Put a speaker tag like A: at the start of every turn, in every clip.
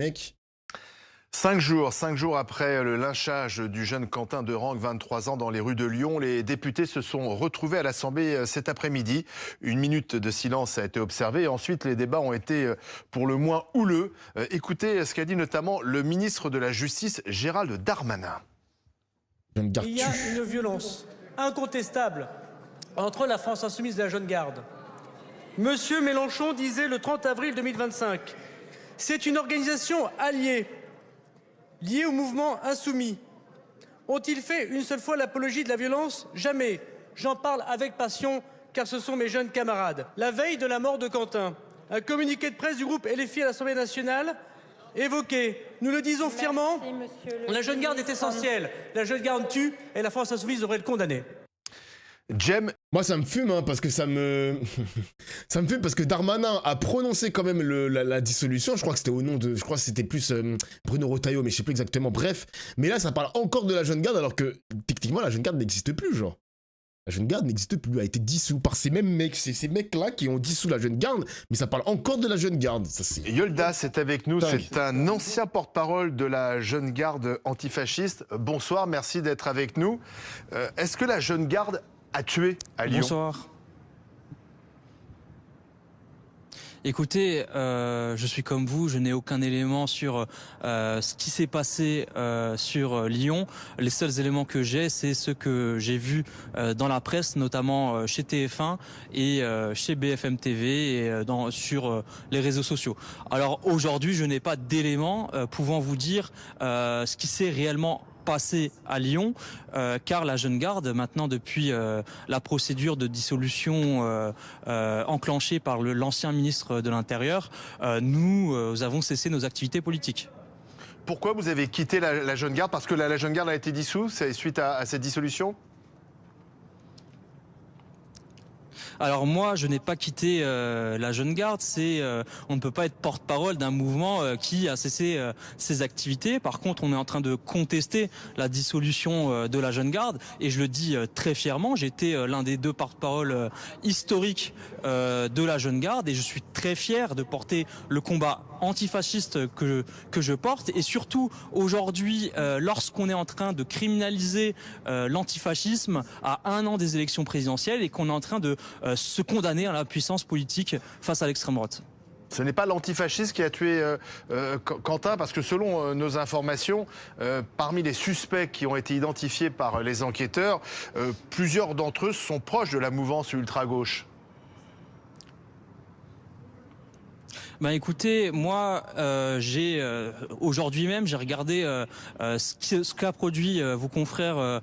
A: Mec,
B: 5 jours après le lynchage du jeune Quentin Derengue, 23 ans, dans les rues de Lyon, les députés se sont retrouvés à l'Assemblée cet après-midi. Une minute de silence a été observée et ensuite les débats ont été pour le moins houleux. Écoutez ce qu'a dit notamment le ministre de la Justice, Gérald Darmanin.
A: jeune garde
C: Il y a une violence incontestable entre la France insoumise et la Jeune Garde. Monsieur Mélenchon disait le 30 avril 2025, c'est une organisation alliée, liée au mouvement insoumis. Ont-ils fait une seule fois l'apologie de la violence? Jamais. J'en parle avec passion, car ce sont mes jeunes camarades. La veille de la mort de Quentin, un communiqué de presse du groupe LFI à l'Assemblée nationale évoqué, nous le disons fièrement, la Jeune Garde est essentielle. La Jeune Garde tue et la France insoumise devrait le condamner.
B: Jem,
A: Moi, ça me fume, hein, parce que ça me... ça me fume parce que Darmanin a prononcé quand même la dissolution. Je crois que c'était au nom de... Je crois que c'était plus Bruno Retailleau, mais je sais plus exactement. Bref. Mais là, ça parle encore de la Jeune Garde, alors que, techniquement, la Jeune Garde n'existe plus, genre. La Jeune Garde n'existe plus, a été dissous par ces mêmes mecs. C'est ces mecs-là qui ont dissous la Jeune Garde, mais ça parle encore de la Jeune Garde. Ça, c'est...
B: Yoldas est avec nous,
A: Dingue.
B: c'est un ancien porte-parole de la Jeune Garde antifasciste. Bonsoir, merci d'être avec nous. Est-ce que la Jeune Garde a tué à Lyon?
D: Bonsoir. Écoutez, je suis comme vous, je n'ai aucun élément sur ce qui s'est passé sur Lyon. Les seuls éléments que j'ai, c'est ceux que j'ai vus dans la presse, notamment chez TF1 et chez BFM TV et sur les réseaux sociaux. Alors aujourd'hui, je n'ai pas d'éléments pouvant vous dire ce qui s'est réellement passé à Lyon, car la Jeune Garde, maintenant depuis la procédure de dissolution enclenchée par l'ancien ministre de l'Intérieur, nous avons cessé nos activités politiques.
B: Pourquoi vous avez quitté la Jeune Garde? Parce que la Jeune Garde a été dissoute, c'est suite à cette dissolution?
D: Alors moi, je n'ai pas quitté la Jeune Garde. On ne peut pas être porte-parole d'un mouvement qui a cessé ses activités. Par contre, on est en train de contester la dissolution de la Jeune Garde, et je le dis très fièrement. J'étais l'un des deux porte-parole historiques de la Jeune Garde, et je suis très fier de porter le combat antifasciste que je porte. Et surtout aujourd'hui, lorsqu'on est en train de criminaliser l'antifascisme à 1 an des élections présidentielles, et qu'on est en train de se condamner à la puissance politique face à l'extrême droite.
B: Ce n'est pas l'antifasciste qui a tué Quentin, parce que selon nos informations, parmi les suspects qui ont été identifiés par les enquêteurs, plusieurs d'entre eux sont proches de la mouvance ultra-gauche.
D: Ben écoutez, moi, aujourd'hui même, j'ai regardé ce qu'a produit vos confrères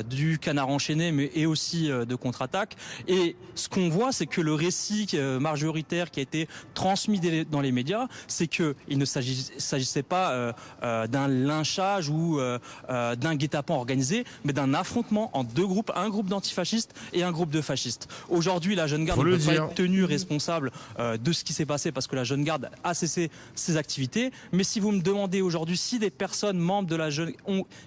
D: du Canard enchaîné, mais et aussi de Contre-Attaque. Et ce qu'on voit, c'est que le récit majoritaire qui a été transmis dans les médias, c'est que il ne s'agissait pas d'un lynchage ou d'un guet-apens organisé, mais d'un affrontement en 2 groupes, un groupe d'antifascistes et un groupe de fascistes. Aujourd'hui, la Jeune Garde ne peut pas être tenue responsable de ce qui s'est passé, parce que la Jeune Garde a cessé ses activités. Mais si vous me demandez aujourd'hui si des personnes membres de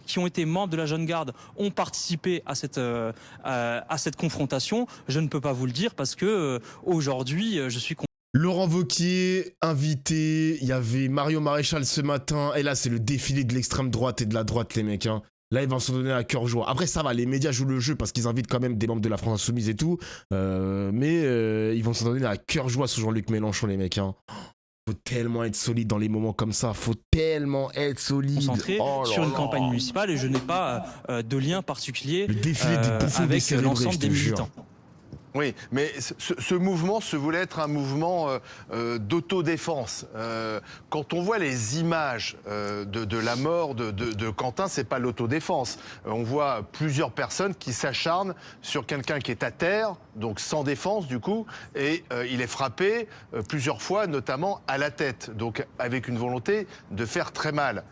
D: qui ont été membres de la Jeune Garde ont participé à cette confrontation, je ne peux pas vous le dire, parce que aujourd'hui, je suis...
A: Laurent Wauquiez, invité, il y avait Mario Maréchal ce matin, et là c'est le défilé de l'extrême droite et de la droite, les mecs, hein. Là, ils vont se donner à cœur joie. Après, ça va, les médias jouent le jeu parce qu'ils invitent quand même des membres de la France Insoumise et tout. Mais ils vont se donner à cœur joie sous Jean-Luc Mélenchon, les mecs, hein. Faut tellement être solide dans les moments comme ça. Faut tellement être solide.
D: Concentré sur une campagne municipale, et je n'ai pas de lien particulier
A: Le défilé des bouffons
D: avec
A: décérébrés,
D: l'ensemble
A: je te
D: des
A: jure.
D: militants.
B: Oui, mais ce mouvement se voulait être un mouvement d'autodéfense. Quand on voit les images de la mort de Quentin, c'est pas l'autodéfense. On voit plusieurs personnes qui s'acharnent sur quelqu'un qui est à terre, donc sans défense du coup, et il est frappé plusieurs fois, notamment à la tête, donc avec une volonté de faire très mal.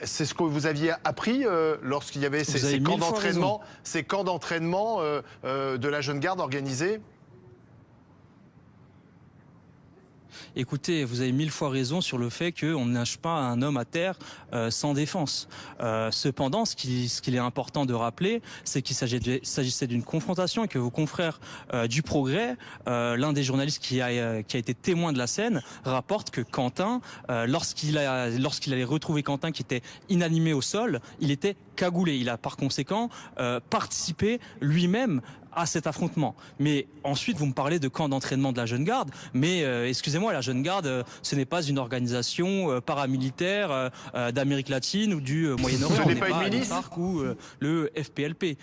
B: C'est ce que vous aviez appris lorsqu'il y avait ces camps d'entraînement de la Jeune Garde organisés?
D: Écoutez, vous avez 1000 fois raison sur le fait qu'on ne lâche pas un homme à terre sans défense. Cependant, ce qu'il est important de rappeler, c'est qu'il s'agissait d'une confrontation et que vos confrères du Progrès, l'un des journalistes qui a été témoin de la scène, rapporte que Quentin, lorsqu'il allait retrouver Quentin qui était inanimé au sol, il était cagoulé. Il a par conséquent participé lui-même à cet affrontement. Mais ensuite, vous me parlez de camp d'entraînement de la Jeune Garde, mais excusez-moi, la Jeune Garde, ce n'est pas une organisation paramilitaire d'Amérique latine ou du Moyen-Orient.
B: Ce n'est pas une milice
D: ou le FPLP.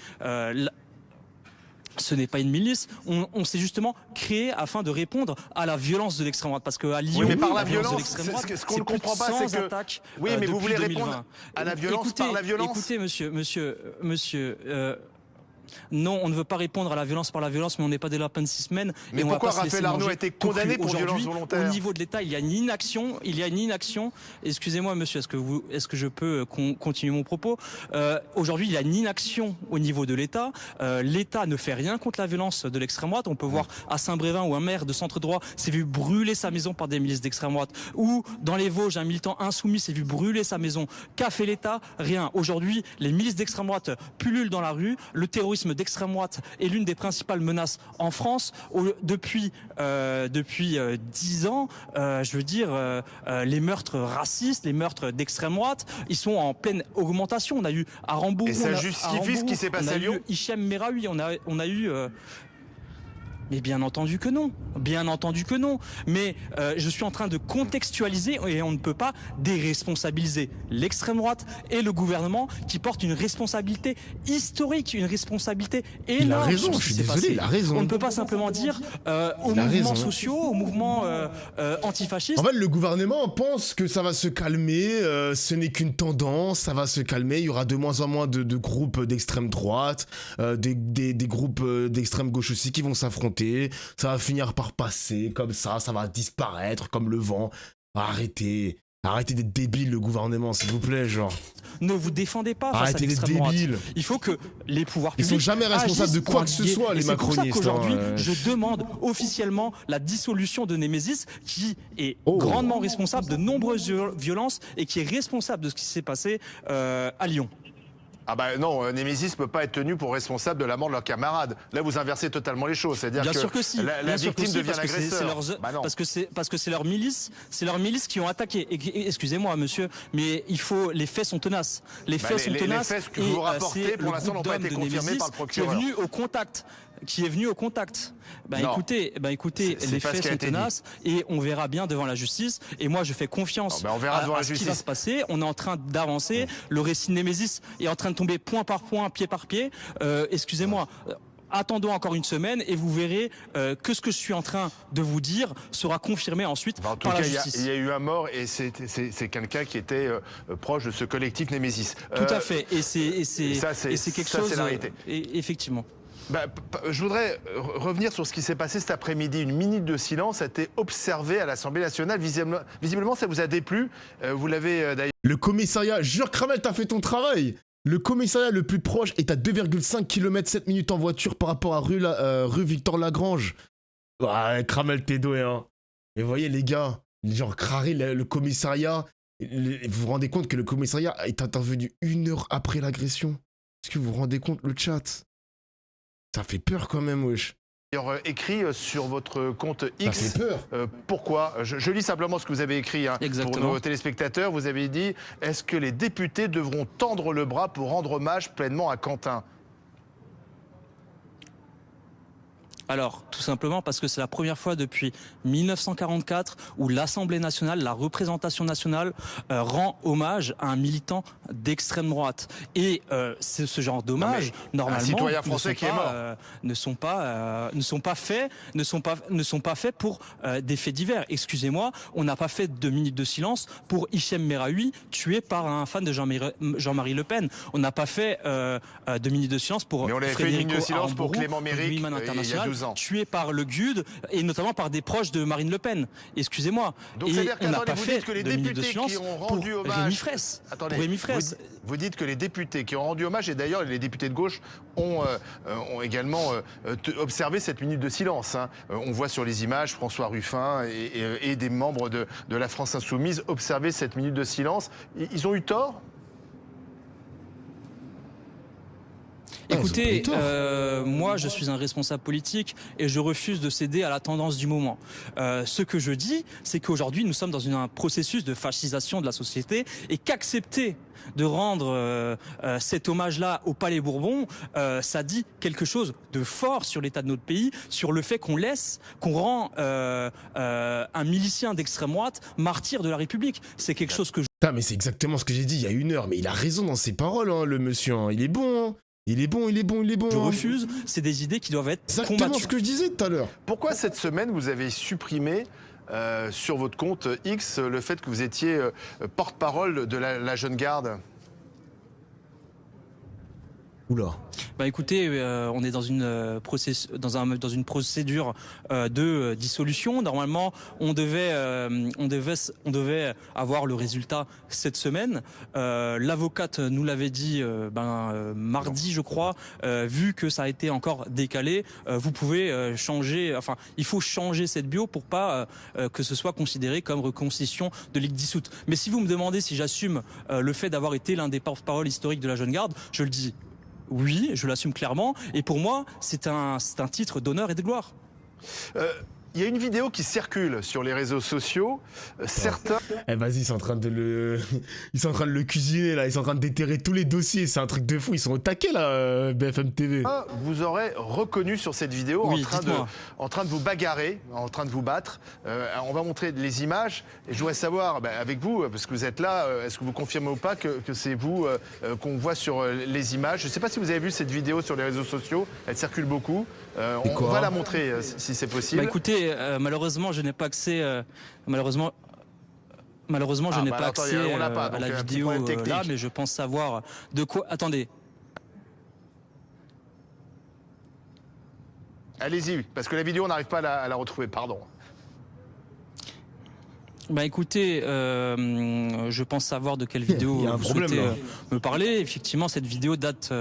D: Ce n'est pas une milice. On s'est justement créé afin de répondre à la violence de l'extrême droite. Parce qu'à Lyon,
B: oui, mais par la
D: violence de
B: violence,
D: l'extrême droite,
B: ce qu'on ne comprend pas, c'est que oui, mais vous voulez répondre à la violence par la violence.
D: Écoutez, monsieur. Non, on ne veut pas répondre à la violence par la violence, mais on n'est pas des lapins de 6 semaines.
B: Mais pourquoi Raphaël Arnaud a été condamné pour violence volontaire?
D: Au niveau de l'État, il y a une inaction. Excusez-moi, monsieur, est-ce que je peux continuer mon propos? Aujourd'hui, il y a une inaction au niveau de l'État. L'État ne fait rien contre la violence de l'extrême droite. On peut voir à Saint-Brévin où un maire de centre droit s'est vu brûler sa maison par des milices d'extrême droite. Ou dans les Vosges, un militant insoumis s'est vu brûler sa maison. Qu'a fait l'État? Rien. Aujourd'hui, les milices d'extrême droite pullulent dans la rue. Le terrorisme d'extrême droite est l'une des principales menaces en France depuis 10 ans. Je veux dire, les meurtres racistes, les meurtres d'extrême droite, ils sont en pleine augmentation. On a eu à Rambourg,
B: et ça justifie ce qui s'est passé à Lyon.
D: Hichem Meraoui, on a eu mais bien entendu que non. Mais je suis en train de contextualiser et on ne peut pas déresponsabiliser l'extrême droite et le gouvernement qui porte une responsabilité historique, une responsabilité énorme.
A: Il a raison, je suis désolé, il a raison.
D: On ne peut pas simplement dire aux mouvements sociaux, aux mouvements antifascistes.
A: En fait, le gouvernement pense que ça va se calmer, ce n'est qu'une tendance, ça va se calmer, il y aura de moins en moins de groupes d'extrême droite, des groupes d'extrême gauche aussi qui vont s'affronter. Ça va finir par passer comme ça va disparaître comme le vent. Arrêtez d'être débile, le gouvernement, s'il vous plaît, genre.
D: Ne vous défendez pas face à l'extrême droite. Il faut que les pouvoirs publics
A: ils sont jamais responsables de quoi que ce soit, les macronistes.
D: C'est pour ça qu'aujourd'hui, je demande officiellement la dissolution de Némésis, qui est grandement responsable de nombreuses violences et qui est responsable de ce qui s'est passé à Lyon.
B: Ah bah non, Némésis ne peut pas être tenu pour responsable de la mort de leur camarade. Là, vous inversez totalement les choses. C'est-à-dire que
D: si.
B: la victime devient l'agresseur.
D: Parce que c'est leur milice qui ont attaqué. Excusez-moi, monsieur, mais les faits sont tenaces. Les faits sont tenaces.
B: Les faits que vous rapportez, pour l'instant, n'ont pas été confirmés par le procureur.
D: Qui est venu au contact. Écoutez, les faits sont tenaces et on verra bien devant la justice. Et moi, je fais confiance à ce qui va se passer. On est en train d'avancer. Le récit de Némésis est en train de tomber point par point, pied par pied. Excusez-moi. Attendons encore une semaine et vous verrez que ce que je suis en train de vous dire sera confirmé ensuite par la justice.
B: Il y a eu un mort et c'est quelqu'un qui était proche de ce collectif Némésis.
D: Tout à fait. Et c'est quelque chose.
B: C'est la réalité.
D: Effectivement.
B: Je voudrais revenir sur ce qui s'est passé cet après-midi. Une minute de silence a été observée à l'Assemblée nationale. Visiblement, ça vous a déplu. Vous l'avez d'ailleurs...
A: Le commissariat, jure Kramel, t'as fait ton travail. Le commissariat le plus proche est à 2,5 km 7 minutes en voiture par rapport à rue Victor Lagrange. Ouais, Kramel, t'es doué, hein. Et vous voyez, les gars, genre, Crary, le commissariat, vous vous rendez compte que le commissariat est intervenu 1 heure après l'agression? Est-ce que vous vous rendez compte, le chat? Ça fait peur quand même, wesh.
B: Écrit sur votre compte X.
A: Ça fait peur.
B: Pourquoi? Je lis simplement ce que vous avez écrit pour nos téléspectateurs. Vous avez dit: est-ce que les députés devront tendre le bras pour rendre hommage pleinement à Quentin?
D: Alors, tout simplement parce que c'est la première fois depuis 1944 où l'Assemblée nationale, la représentation nationale, rend hommage à un militant d'extrême droite. Et ce genre d'hommage, normalement,
B: un citoyen français qui est mort.
D: ne sont pas faits pour des faits divers. Excusez-moi, on n'a pas fait 2 minutes de silence pour Hichem Meraoui, tué par un fan de Jean-Marie Le Pen. On n'a pas fait 2 minutes de silence pour...
B: Mais on avait fait 1 minute de silence pour Clément Méric il y a 12 ans.
D: tués par le GUD et notamment par des proches de Marine Le Pen. Excusez-moi.
B: Donc
D: et
B: c'est-à-dire
D: on n'a
B: qu'attendez,
D: pas
B: vous
D: fait
B: dites que les
D: de minute de
B: députés
D: silence
B: qui ont
D: pour
B: rendu hommage...
D: Rémi Fraisse.
B: Attendez,
D: Pour Rémi Fraisse.
B: vous dites que les députés qui ont rendu hommage, et d'ailleurs les députés de gauche ont également observé cette minute de silence. Hein. On voit sur les images François Ruffin et des membres de la France Insoumise observer cette minute de silence. Ils ont eu tort ?
D: Écoutez, moi je suis un responsable politique et je refuse de céder à la tendance du moment. Ce que je dis, c'est qu'aujourd'hui nous sommes dans un processus de fascisation de la société et qu'accepter de rendre cet hommage-là au Palais Bourbon, ça dit quelque chose de fort sur l'état de notre pays, sur le fait qu'on rend un milicien d'extrême droite martyr de la République. C'est quelque chose que
A: Putain, mais c'est exactement ce que j'ai dit il y a 1 heure, mais il a raison dans ses paroles, hein, le monsieur, hein. Il est bon, hein. Il est bon.
D: je refuse. C'est des idées qui doivent être
A: Exactement
D: combattues.
A: ce que je disais tout à l'heure.
B: Pourquoi cette semaine vous avez supprimé sur votre compte X le fait que vous étiez porte-parole de la jeune garde ?
A: Oula.
D: Bah écoutez, on est dans une procédure de dissolution. Normalement, on devait avoir le résultat cette semaine. L'avocate nous l'avait dit mardi, je crois. Vu que ça a été encore décalé, vous pouvez changer. Enfin, il faut changer cette bio pour pas que ce soit considéré comme reconstitution de ligue dissoute. Mais si vous me demandez si j'assume le fait d'avoir été l'un des porte-parole historiques de la jeune garde, je le dis. Oui, je l'assume clairement. Et pour moi, c'est un titre d'honneur et de gloire.
B: Il y a une vidéo qui circule sur les réseaux sociaux. Certains...
A: Eh vas-y, ils sont en train de le cuisiner là, ils sont en train de déterrer tous les dossiers, c'est un truc de fou, ils sont au taquet là, BFM TV.
B: Vous aurez reconnu sur cette vidéo
D: Oui,
B: en train de vous bagarrer, en train de vous battre. On va montrer les images et je voudrais savoir avec vous, parce que vous êtes là, est-ce que vous confirmez ou pas que c'est vous qu'on voit sur les images? Je ne sais pas si vous avez vu cette vidéo sur les réseaux sociaux, elle circule beaucoup. On va la montrer si c'est possible.
D: Bah écoutez, malheureusement, je n'ai pas accès. Malheureusement, je n'ai pas accès à la vidéo là, mais je pense savoir de quoi. Attendez.
B: Allez-y, parce que la vidéo, on n'arrive pas à la retrouver, pardon.
D: Bah écoutez, je pense savoir de quelle vidéo vous souhaitez me parler. Effectivement, cette vidéo date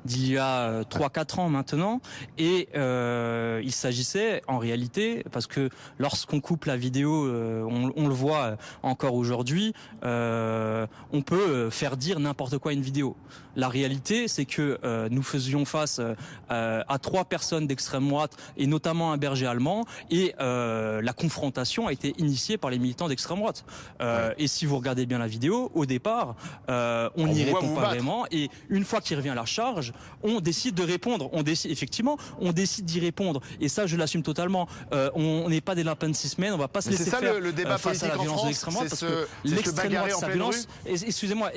D: d'il y a 3-4 ans maintenant. Et il s'agissait en réalité, parce que lorsqu'on coupe la vidéo, on le voit encore aujourd'hui, on peut faire dire n'importe quoi à une vidéo. La réalité, c'est que nous faisions face à 3 personnes d'extrême droite, et notamment un berger allemand, et la confrontation a été initiée par les militants d'extrême droite. Et si vous regardez bien la vidéo, au départ, on n'y répond pas vraiment, et une fois qu'il revient à la charge, on décide de répondre. On décide d'y répondre, et ça, je l'assume totalement. On n'est pas des lapins de 6 semaines, on va pas se laisser faire
B: le débat
D: face à la violence de l'extrême droite, parce que l'extrême droite, sa violence, excusez-moi,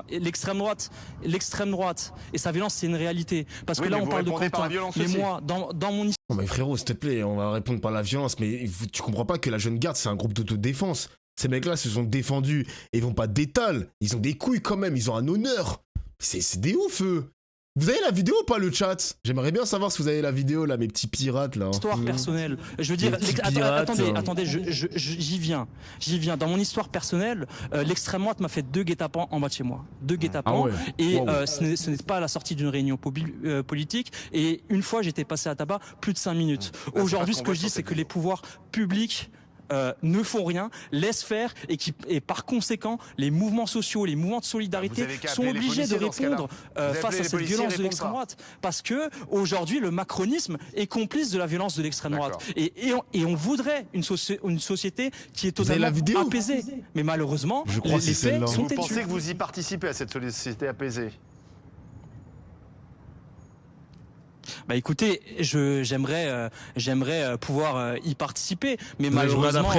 D: l'extrême droite et sa violence, c'est une réalité. Parce que là, on parle de Quentin. Mais moi, dans mon histoire...
A: Non mais frérot, s'il te plaît, on va répondre par la violence, mais tu comprends pas que la jeune garde, c'est un groupe d'autodéfense. Ces mecs-là se sont défendus et ils vont pas d'étal. Ils ont des couilles quand même, ils ont un honneur. C'est des ouf, eux. Vous avez la vidéo ou pas, le chat? J'aimerais bien savoir si vous avez la vidéo, là, mes petits pirates, là.
D: Histoire personnelle. Je veux dire, attendez, j'y viens. Dans mon histoire personnelle, l'extrême droite m'a fait 2 guet-apens en bas de chez moi. 2 guet-apens. Et ce n'est pas à la sortie d'une réunion politique. Et une fois, j'étais passé à tabac plus de 5 minutes. Aujourd'hui, ce que je dis, c'est que les pouvoirs publics ne font rien, laissent faire, et par conséquent, les mouvements sociaux, les mouvements de solidarité sont obligés de répondre face à cette violence de l'extrême droite. Parce que aujourd'hui, le macronisme est complice de la violence de l'extrême droite. Et on voudrait une société qui est totalement apaisée. Mais malheureusement, les faits sont têtus.
B: Vous pensez que vous y participez à cette société apaisée?
D: Bah écoutez, j'aimerais pouvoir y participer, mais malheureusement,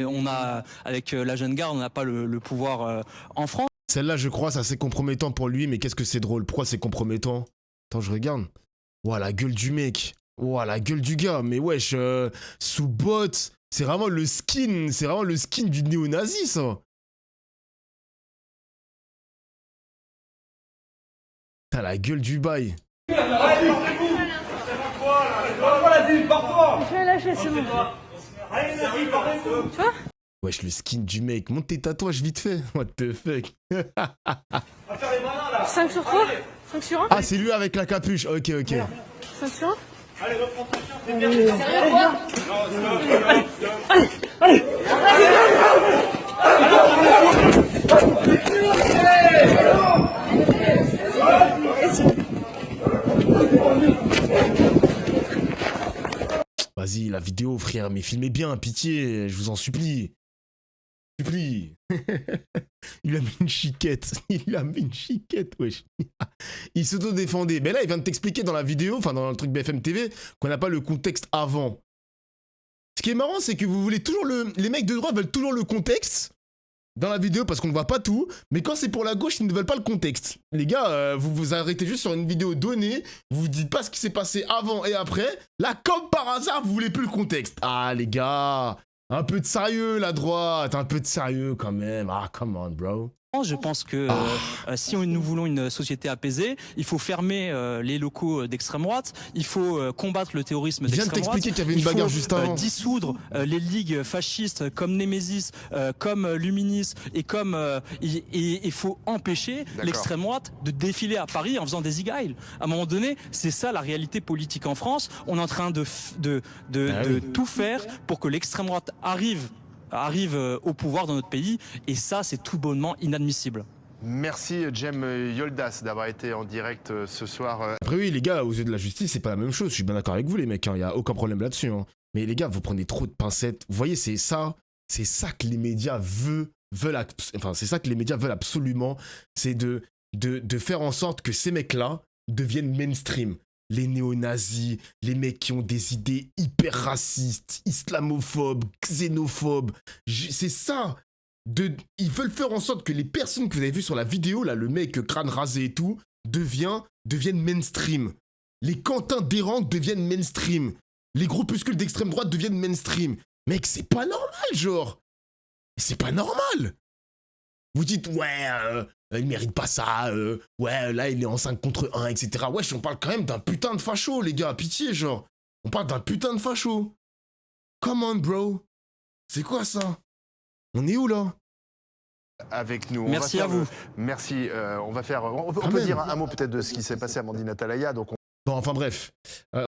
D: on a avec la jeune garde, on n'a pas le pouvoir en France.
A: Celle-là, je crois, c'est assez compromettant pour lui, mais qu'est-ce que c'est drôle? Pourquoi c'est compromettant? Attends, je regarde. Ouah, la gueule du mec. Ouah, la gueule du gars. Mais wesh, sous bottes, c'est vraiment le skin du néo-nazi, ça. T'as la gueule du bail.
E: Allez, parlez-vous. C'est quoi, là? Je vais lâcher, c'est bon. Tu vois?
A: Wesh, le skin du mec. Monte tes tatouages vite fait. What the fuck.
E: 5 sur 3? 5 sur 1?
A: Ah, c'est lui avec la capuche. Ok, ok.
E: 5 sur 1?
A: Vas-y, la vidéo, frère, mais filmez bien, pitié, je vous en supplie. Supplie. Il a mis une chiquette. Il a mis une chiquette, wesh. Il s'auto-défendait. Mais là, il vient de t'expliquer dans la vidéo, enfin dans le truc BFM TV, qu'on n'a pas le contexte avant. Ce qui est marrant, c'est que vous voulez toujours les mecs de droite veulent toujours le contexte dans la vidéo parce qu'on ne voit pas tout, mais quand c'est pour la gauche, ils ne veulent pas le contexte. Les gars, vous vous arrêtez juste sur une vidéo donnée, vous vous dites pas ce qui s'est passé avant et après. Là, comme par hasard, vous voulez plus le contexte. Ah, les gars, un peu de sérieux, la droite, un peu de sérieux quand même. Ah, come on, bro.
D: Je pense que si nous voulons une société apaisée, il faut fermer les locaux d'extrême droite, il faut combattre le terrorisme
A: Je viens de
D: d'extrême droite,
A: t'expliquer qu'il y avait une bagarre juste avant.
D: dissoudre les ligues fascistes comme Némésis, comme Luminis, et comme il faut empêcher l'extrême droite de défiler à Paris en faisant des e-gails. À un moment donné, c'est ça la réalité politique en France. On est en train de tout faire pour que l'extrême droite arrive au pouvoir dans notre pays, et ça, c'est tout bonnement inadmissible.
B: Merci Jem Yoldas d'avoir été en direct ce soir.
A: Après oui, les gars, aux yeux de la justice, c'est pas la même chose. Je suis bien d'accord avec vous, les mecs. Il y a aucun problème là-dessus. Hein. Mais les gars, vous prenez trop de pincettes. Vous voyez, c'est ça que les médias veulent absolument. C'est de faire en sorte que ces mecs-là deviennent mainstream. Les néo-nazis, les mecs qui ont des idées hyper racistes, islamophobes, xénophobes. C'est ça. Ils veulent faire en sorte que les personnes que vous avez vues sur la vidéo, là, le mec crâne rasé et tout, deviennent mainstream. Les Quentin Déran deviennent mainstream. Les groupuscules d'extrême droite deviennent mainstream. Mec, c'est pas normal, genre. C'est pas normal. Vous dites, ouais, il mérite pas ça, ouais, là, il est en 5 contre 1, etc. Wesh, on parle quand même d'un putain de facho, les gars, pitié, genre. On parle d'un putain de facho. Come on, bro. C'est quoi ça? On est où, là?
B: Avec nous.
D: Merci à vous.
B: Merci. On peut dire un mot peut-être de ce qui s'est passé à Amandine Atalaya. Donc
A: Bon, enfin bref.